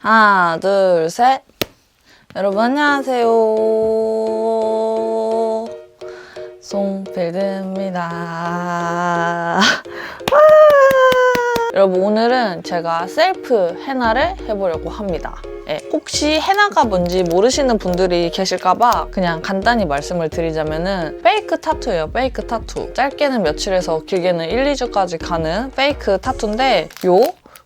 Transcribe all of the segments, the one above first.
하나, 둘, 셋. 여러분 안녕하세요. 송필드입니다. 여러분 오늘은 제가 셀프 헤나를 해보려고 합니다. 혹시 헤나가 뭔지 모르시는 분들이 계실까봐 그냥 간단히 말씀을 드리자면은 페이크 타투예요. 페이크 타투. 짧게는 며칠에서 길게는 1, 2주까지 가는 페이크 타투인데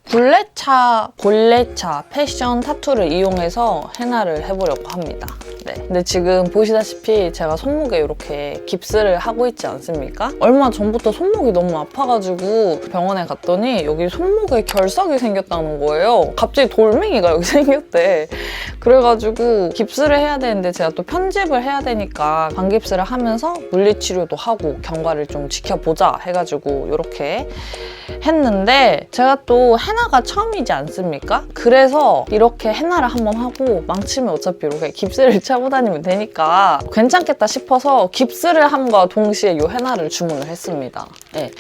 볼레차 패션 타투를 이용해서 헤나를 해보려고 합니다. 근데 지금 보시다시피 제가 손목에 이렇게 깁스를 하고 있지 않습니까? 얼마 전부터 손목이 너무 아파가지고 병원에 갔더니 여기 손목에 결석이 생겼다는 거예요. 갑자기 돌멩이가 여기 생겼대. 그래가지고 깁스를 해야 되는데 제가 또 편집을 해야 되니까 반깁스를 하면서 물리치료도 하고 경과를 좀 지켜보자 해가지고 이렇게 했는데 제가 또 헤나가 처음이지 않습니까? 그래서 이렇게 헤나를 한번 하고 망치면 어차피 이렇게 깁스를 차고 다니면 되니까 괜찮겠다 싶어서 깁스를 함과 동시에 이 헤나를 주문을 했습니다.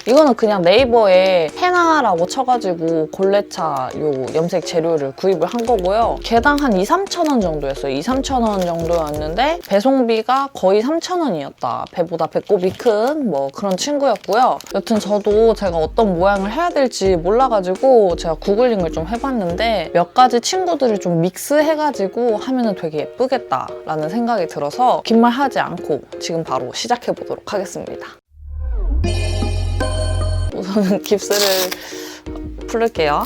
이거는 그냥 네이버에 헤나라고 쳐가지고 골레차 요 염색 재료를 구입을 한 거고요. 개당 한 2-3천 원 정도였어요. 2-3천 원 정도였는데 배송비가 거의 3천 원이었다. 배보다 배꼽이 큰 뭐 그런 친구였고요. 여튼 저도 제가 어떤 모양을 해야 될지 몰라가지고 제가 구글링을 좀 해봤는데 몇 가지 친구들을 좀 믹스해가지고 하면 되게 예쁘겠다라는 생각이 들어서 긴 말 하지 않고 지금 바로 시작해보도록 하겠습니다. 우선은 깁스를 풀을게요.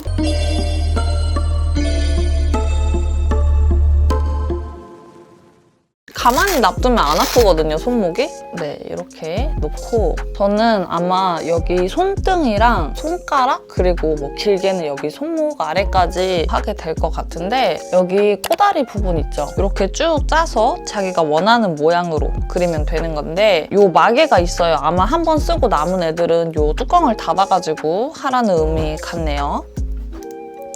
가만히 놔두면 안 아프거든요, 손목이. 이렇게 놓고 저는 아마 여기 손등이랑 손가락 그리고 뭐 길게는 여기 손목 아래까지 하게 될 것 같은데 여기 코다리 부분 있죠? 이렇게 쭉 짜서 자기가 원하는 모양으로 그리면 되는 건데 요 마개가 있어요. 아마 한번 쓰고 남은 애들은 요 뚜껑을 닫아가지고 하라는 의미 같네요.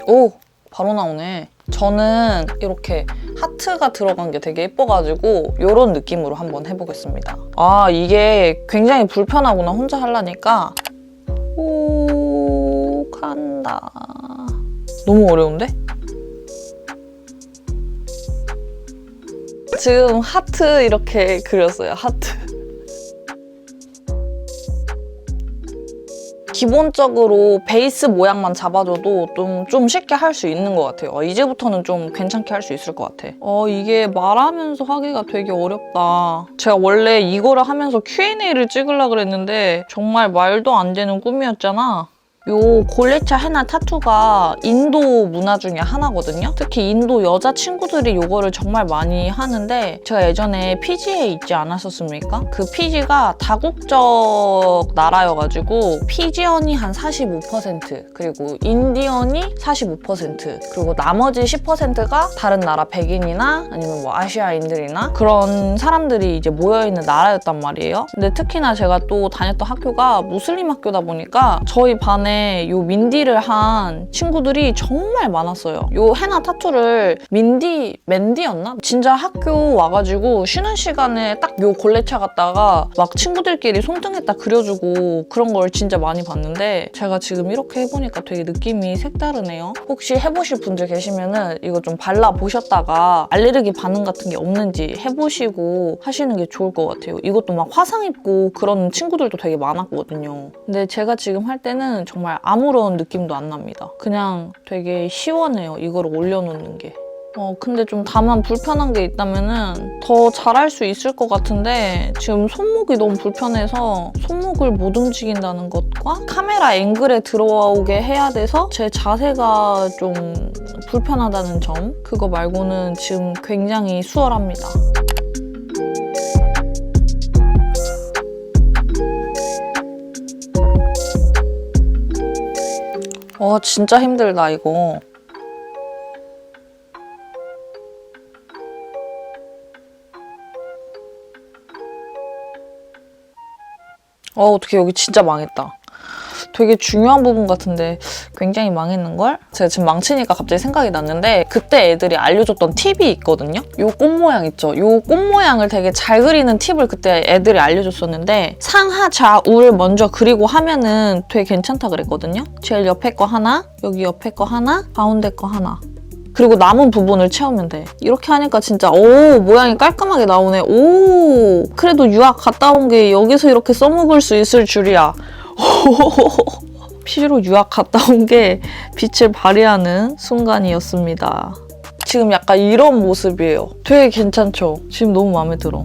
오! 바로 나오네. 저는 이렇게 하트가 들어간 게 되게 예뻐가지고 이런 느낌으로 한번 해보겠습니다. 아, 이게 굉장히 불편하구나. 혼자 하려니까. 오, 간다. 너무 어려운데? 지금 하트 이렇게 그렸어요. 하트. 기본적으로 베이스 모양만 잡아줘도 좀 쉽게 할 수 있는 것 같아요. 이제부터는 좀 괜찮게 할 수 있을 것 같아. 이게 말하면서 하기가 되게 어렵다. 제가 원래 이거를 하면서 Q&A를 찍으려고 그랬는데 정말 말도 안 되는 꿈이었잖아. 요 골레차 헤나 타투가 인도 문화 중에 하나거든요. 특히 인도 여자 친구들이 요거를 정말 많이 하는데 제가 예전에 피지에 있지 않았었습니까? 그 피지가 다국적 나라여가지고 피지언이 한 45% 그리고 인디언이 45% 그리고 나머지 10%가 다른 나라 백인이나 아니면 뭐 아시아인들이나 그런 사람들이 이제 모여있는 나라였단 말이에요. 근데 특히나 제가 또 다녔던 학교가 무슬림 학교다 보니까 저희 반에 요 민디를 한 친구들이 정말 많았어요. 요 헤나 타투를 맨디였나? 진짜 학교 와가지고 쉬는 시간에 딱 요 골레차 갔다가 막 친구들끼리 손등에다 그려주고 그런 걸 진짜 많이 봤는데 제가 지금 이렇게 해보니까 되게 느낌이 색다르네요. 혹시 해보실 분들 계시면은 이거 좀 발라보셨다가 알레르기 반응 같은 게 없는지 해보시고 하시는 게 좋을 것 같아요. 이것도 막 화상 입고 그런 친구들도 되게 많았거든요. 근데 제가 지금 할 때는 정말 아무런 느낌도 안 납니다. 그냥 되게 시원해요. 이걸 올려놓는 게. 근데 좀 다만 불편한 게 있다면은 더 잘할 수 있을 것 같은데 지금 손목이 너무 불편해서 손목을 못 움직인다는 것과 카메라 앵글에 들어오게 해야 돼서 제 자세가 좀 불편하다는 점 그거 말고는 지금 굉장히 수월합니다. 진짜 힘들다 이거. 어떻게 여기 진짜 망했다. 되게 중요한 부분 같은데 굉장히 망했는걸? 제가 지금 망치니까 갑자기 생각이 났는데 그때 애들이 알려줬던 팁이 있거든요? 요 꽃 모양 있죠? 요 꽃 모양을 되게 잘 그리는 팁을 그때 애들이 알려줬었는데 상하 좌우를 먼저 그리고 하면은 되게 괜찮다 그랬거든요? 제일 옆에 거 하나, 여기 옆에 거 하나, 가운데 거 하나 그리고 남은 부분을 채우면 돼. 이렇게 하니까 진짜 오 모양이 깔끔하게 나오네. 오 그래도 유학 갔다 온 게 여기서 이렇게 써먹을 수 있을 줄이야. 피주로 유학 갔다 온 게 빛을 발휘하는 순간이었습니다. 지금 약간 이런 모습이에요. 되게 괜찮죠? 지금 너무 마음에 들어.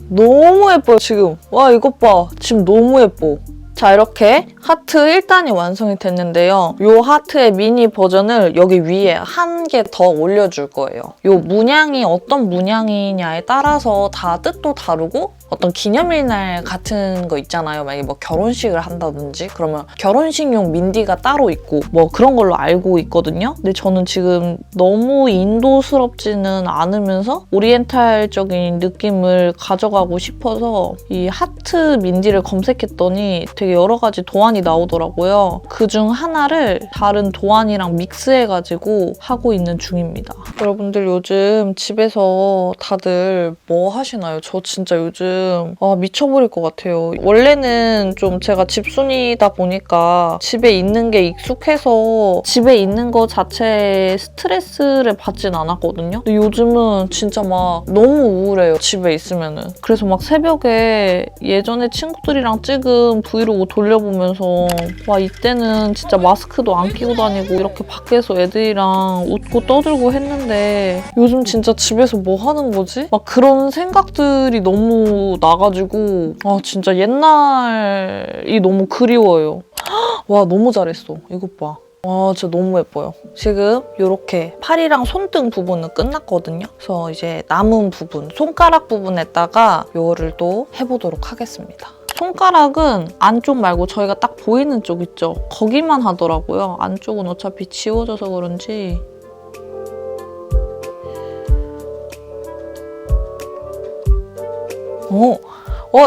너무 예뻐요, 지금. 와, 이것 봐. 지금 너무 예뻐. 자, 이렇게 하트 1단이 완성이 됐는데요. 이 하트의 미니 버전을 여기 위에 한 개 더 올려줄 거예요. 이 문양이 어떤 문양이냐에 따라서 다 뜻도 다르고 어떤 기념일날 같은 거 있잖아요. 만약에 뭐 결혼식을 한다든지 그러면 결혼식용 민디가 따로 있고 뭐 그런 걸로 알고 있거든요. 근데 저는 지금 너무 인도스럽지는 않으면서 오리엔탈적인 느낌을 가져가고 싶어서 이 하트 민디를 검색했더니 되게 여러 가지 도안이 나오더라고요. 그중 하나를 다른 도안이랑 믹스해가지고 하고 있는 중입니다. 여러분들 요즘 집에서 다들 뭐 하시나요? 저 진짜 요즘 미쳐버릴 것 같아요. 원래는 좀 제가 집순이다 보니까 집에 있는 게 익숙해서 집에 있는 거 자체에 스트레스를 받진 않았거든요. 근데 요즘은 진짜 막 너무 우울해요. 집에 있으면은. 그래서 막 새벽에 예전에 친구들이랑 찍은 브이로그 돌려보면서 와 이때는 진짜 마스크도 안 끼고 다니고 이렇게 밖에서 애들이랑 웃고 떠들고 했는데 요즘 진짜 집에서 뭐 하는 거지? 막 그런 생각들이 너무 나가지고 진짜 옛날이 너무 그리워요. 와 너무 잘했어. 이것 봐. 와 진짜 너무 예뻐요. 지금 이렇게 팔이랑 손등 부분은 끝났거든요. 그래서 이제 남은 부분, 손가락 부분에다가 이거를 또 해보도록 하겠습니다. 손가락은 안쪽 말고 저희가 딱 보이는 쪽 있죠? 거기만 하더라고요. 안쪽은 어차피 지워져서 그런지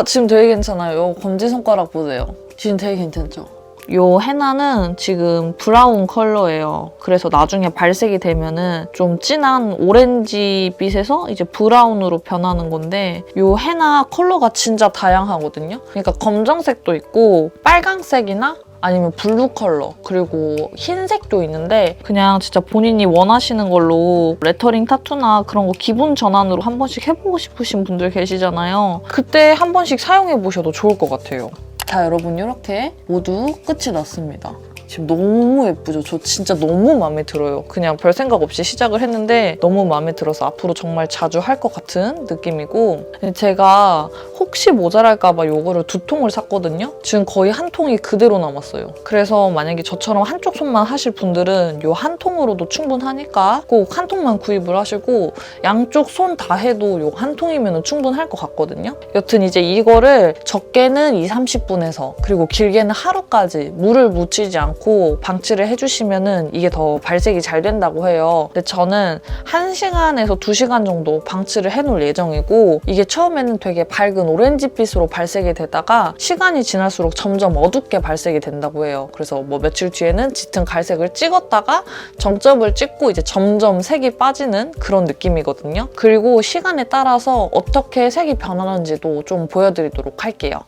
지금 되게 괜찮아요. 이 검지손가락 보세요. 지금 되게 괜찮죠? 이 헤나는 지금 브라운 컬러예요. 그래서 나중에 발색이 되면은 좀 진한 오렌지빛에서 이제 브라운으로 변하는 건데 이 헤나 컬러가 진짜 다양하거든요. 그러니까 검정색도 있고 빨강색이나 아니면 블루 컬러 그리고 흰색도 있는데 그냥 진짜 본인이 원하시는 걸로 레터링 타투나 그런 거 기분 전환으로 한 번씩 해보고 싶으신 분들 계시잖아요. 그때 한 번씩 사용해보셔도 좋을 것 같아요. 자 여러분 이렇게 모두 끝이 났습니다. 지금 너무 예쁘죠? 저 진짜 너무 마음에 들어요. 그냥 별 생각 없이 시작을 했는데 너무 마음에 들어서 앞으로 정말 자주 할 것 같은 느낌이고 제가 혹시 모자랄까 봐 이거를 2통을 샀거든요. 지금 거의 한 통이 그대로 남았어요. 그래서 만약에 저처럼 한쪽 손만 하실 분들은 이 한 통으로도 충분하니까 꼭 한 통만 구입을 하시고 양쪽 손 다 해도 이 한 통이면 충분할 것 같거든요. 여튼 이제 이거를 적게는 20-30분에서 그리고 길게는 하루까지 물을 묻히지 않고 방치를 해주시면은 이게 더 발색이 잘 된다고 해요. 근데 저는 1시간에서 2시간 정도 방치를 해놓을 예정이고 이게 처음에는 되게 밝은 오렌지빛으로 발색이 되다가 시간이 지날수록 점점 어둡게 발색이 된다고 해요. 그래서 뭐 며칠 뒤에는 짙은 갈색을 찍었다가 정점을 찍고 이제 점점 색이 빠지는 그런 느낌이거든요. 그리고 시간에 따라서 어떻게 색이 변하는지도 좀 보여드리도록 할게요.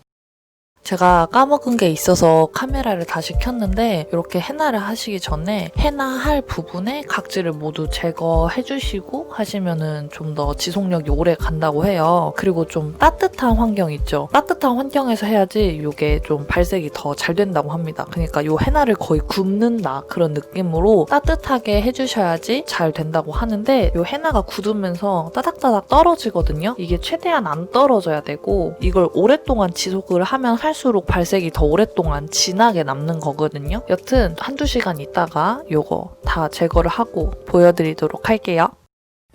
제가 까먹은 게 있어서 카메라를 다시 켰는데 이렇게 헤나를 하시기 전에 헤나 할 부분에 각질을 모두 제거해주시고 하시면은 좀 더 지속력이 오래 간다고 해요. 그리고 좀 따뜻한 환경 있죠? 따뜻한 환경에서 해야지 이게 좀 발색이 더 잘 된다고 합니다. 그러니까 이 헤나를 거의 굽는다 그런 느낌으로 따뜻하게 해주셔야지 잘 된다고 하는데 이 헤나가 굳으면서 따닥따닥 떨어지거든요? 이게 최대한 안 떨어져야 되고 이걸 오랫동안 지속을 하면 할수록 발색이 더 오랫동안 진하게 남는 거거든요. 여튼 1-2시간 있다가 이거 다 제거를 하고 보여드리도록 할게요.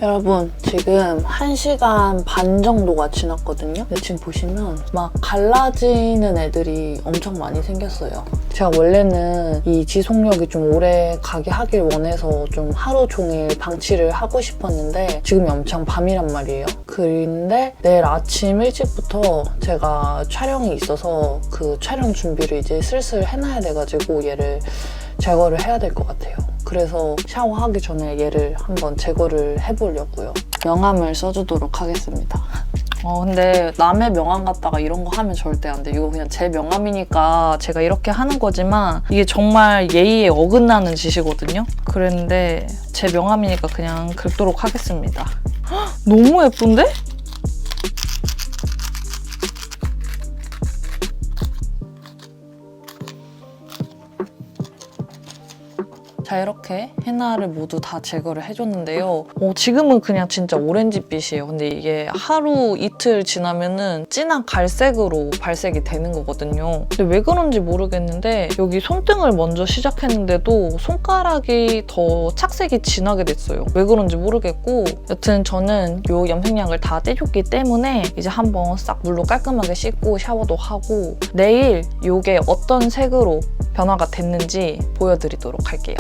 여러분 지금 1시간 반 정도가 지났거든요. 근데 지금 보시면 막 갈라지는 애들이 엄청 많이 생겼어요. 제가 원래는 이 지속력이 좀 오래 가게 하길 원해서 좀 하루 종일 방치를 하고 싶었는데 지금이 엄청 밤이란 말이에요. 그런데 내일 아침 일찍부터 제가 촬영이 있어서 그 촬영 준비를 이제 슬슬 해놔야 돼가지고 얘를 제거를 해야 될 것 같아요. 그래서 샤워하기 전에 얘를 한번 제거를 해보려고요. 명암을 써주도록 하겠습니다. 근데 남의 명함 갖다가 이런 거 하면 절대 안 돼. 이거 그냥 제 명함이니까 제가 이렇게 하는 거지만 이게 정말 예의에 어긋나는 짓이거든요. 그랬는데 제 명함이니까 그냥 긁도록 하겠습니다. 헉, 너무 예쁜데? 자, 이렇게 헤나를 모두 다 제거를 해줬는데요. 지금은 그냥 진짜 오렌지빛이에요. 근데 이게 하루 이틀 지나면은 진한 갈색으로 발색이 되는 거거든요. 근데 왜 그런지 모르겠는데 여기 손등을 먼저 시작했는데도 손가락이 더 착색이 진하게 됐어요. 왜 그런지 모르겠고 여튼 저는 이 염색약을 다 떼줬기 때문에 이제 한번 싹 물로 깔끔하게 씻고 샤워도 하고 내일 이게 어떤 색으로 변화가 됐는지 보여드리도록 할게요.